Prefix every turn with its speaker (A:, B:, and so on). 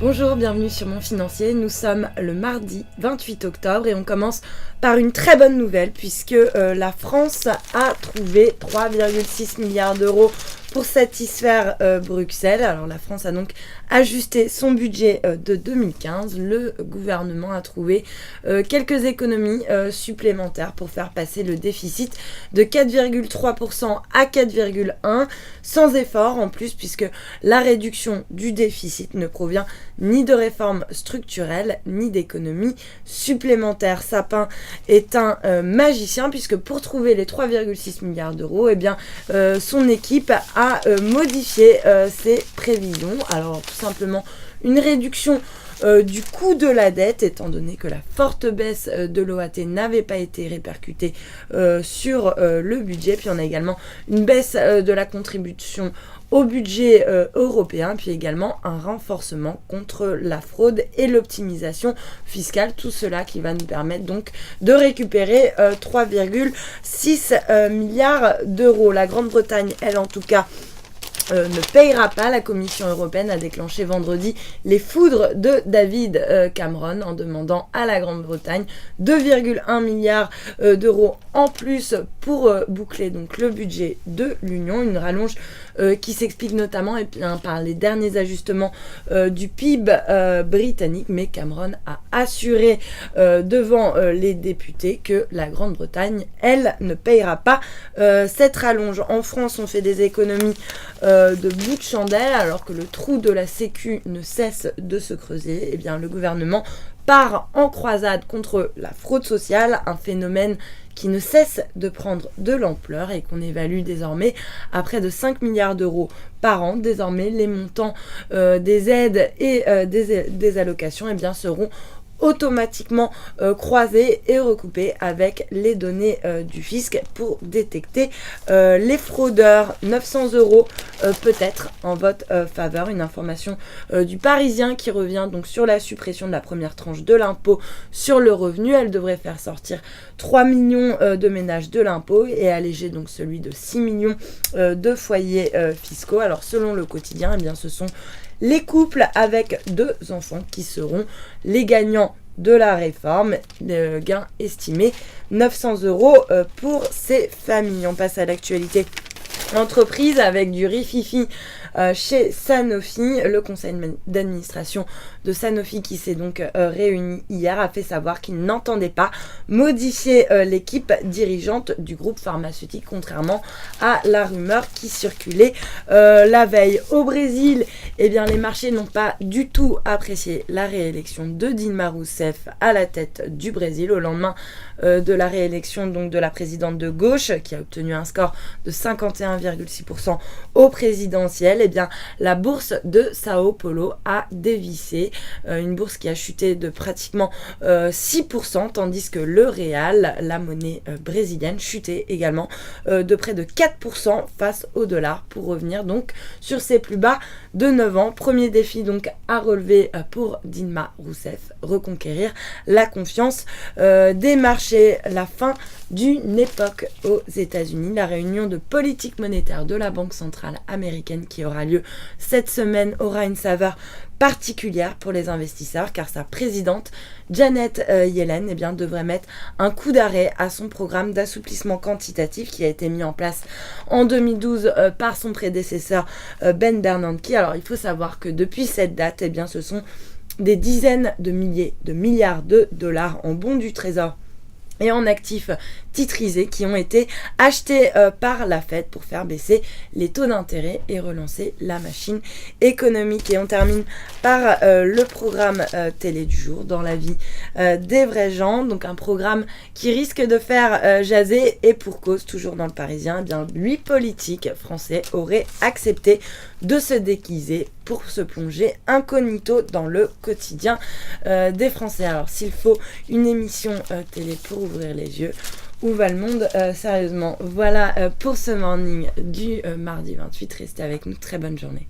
A: Bonjour, bienvenue sur Mon Financier. Nous sommes le mardi 28 octobre et on commence par une très bonne nouvelle puisque la France a trouvé 3,6 milliards d'euros pour satisfaire Bruxelles. Alors la France a donc ajusté son budget de 2015. Le gouvernement a trouvé quelques économies supplémentaires pour faire passer le déficit de 4,3% à 4,1% sans effort en plus puisque la réduction du déficit ne provient ni de réformes structurelles ni d'économies supplémentaires. Sapin est un magicien puisque pour trouver les 3,6 milliards d'euros, son équipe a modifié ses prévisions. Alors tout simplement une réduction du coût de la dette, étant donné que la forte baisse de l'OAT n'avait pas été répercutée sur le budget. Puis on a également une baisse de la contribution au budget européen, puis également un renforcement contre la fraude et l'optimisation fiscale. Tout cela qui va nous permettre donc de récupérer 3,6 milliards d'euros. La Grande-Bretagne, elle en tout cas, ne payera pas. La Commission européenne a déclenché vendredi les foudres de David Cameron en demandant à la Grande-Bretagne 2,1 milliards d'euros en plus pour boucler donc le budget de l'Union. Une rallonge qui s'explique notamment par les derniers ajustements du PIB britannique, mais Cameron a assuré devant les députés que la Grande-Bretagne, elle, ne payera pas cette rallonge. En France, on fait des économies de bout de chandelle, alors que le trou de la Sécu ne cesse de se creuser. Le gouvernement part en croisade contre la fraude sociale, un phénomène qui ne cesse de prendre de l'ampleur et qu'on évalue désormais à près de 5 milliards d'euros par an. Désormais, les montants des aides et des allocations seront automatiquement croisés et recoupés avec les données du fisc pour détecter les fraudeurs. 900 euros peut-être en votre faveur. Une information du Parisien qui revient donc sur la suppression de la première tranche de l'impôt sur le revenu. Elle devrait faire sortir 3 millions de ménages de l'impôt et alléger donc celui de 6 millions de foyers fiscaux. Alors selon le quotidien, ce sont les couples avec 2 enfants qui seront les gagnants de la réforme. Le gain estimé 900 euros pour ces familles. On passe à l'actualité entreprise avec du rififi chez Sanofi. Le conseil d'administration de Sanofi qui s'est donc réuni hier a fait savoir qu'il n'entendait pas modifier l'équipe dirigeante du groupe pharmaceutique, contrairement à la rumeur qui circulait la veille. Au Brésil, les marchés n'ont pas du tout apprécié la réélection de Dilma Rousseff à la tête du Brésil au lendemain de la réélection donc de la présidente de gauche qui a obtenu un score de 51,6% au présidentiel. La bourse de Sao Paulo a dévissé, une bourse qui a chuté de pratiquement 6%, tandis que le réal, la monnaie brésilienne, chutait également de près de 4% face au dollar pour revenir donc sur ses plus bas de 9 ans. Premier défi donc à relever pour Dilma Rousseff, reconquérir la confiance des marchés. La fin d'une époque aux États-Unis. La réunion de politique monétaire de la Banque centrale américaine qui aura lieu cette semaine aura une saveur particulière pour les investisseurs car sa présidente Janet Yellen devrait mettre un coup d'arrêt à son programme d'assouplissement quantitatif qui a été mis en place en 2012 par son prédécesseur Ben Bernanke. Alors il faut savoir que depuis cette date, ce sont des dizaines de milliers de milliards de dollars en bons du trésor et en actifs titrisés qui ont été achetés par la Fed pour faire baisser les taux d'intérêt et relancer la machine économique. Et on termine par le programme télé du jour, Dans la vie des vrais gens, donc un programme qui risque de faire jaser et pour cause. Toujours dans le Parisien, 8 politiques français auraient accepté de se déguiser pour se plonger incognito dans le quotidien des Français. Alors s'il faut une émission télé pour ouvrir les yeux, où va le monde sérieusement? Voilà pour ce morning du mardi 28. Restez avec nous, très bonne journée.